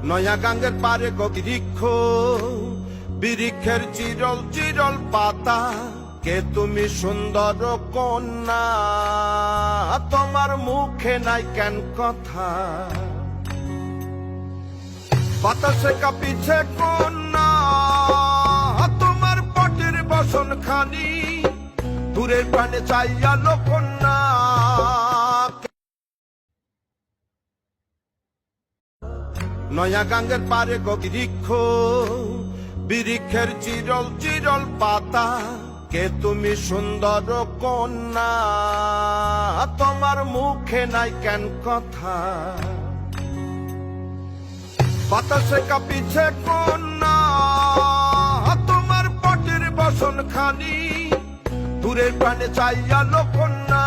নয়া গাঙ্গের পারে বৃক্ষ, বৃক্ষের চিরল চিরল পাতা, কে তুমি সুন্দর কন্যা, তোমার মুখে নাই কেন কথা। বাতাসে কাঁপিছে কন্যা, তোমার পটের বসন খানি, দূরের প্রাণে চাইয়া কন্যা। নয়া গাঙ্গের পারে বৃক্ষ, বৃক্ষের চিরল চিরল পাতা, কে তুমি সুন্দর কন্যা, তোমার মুখে নাই কেন কথা। বাতাসে কাঁপিছে কন্যা, তোমার পটের বসন খানি, দূরের প্রাণে চাইয়া কন্যা।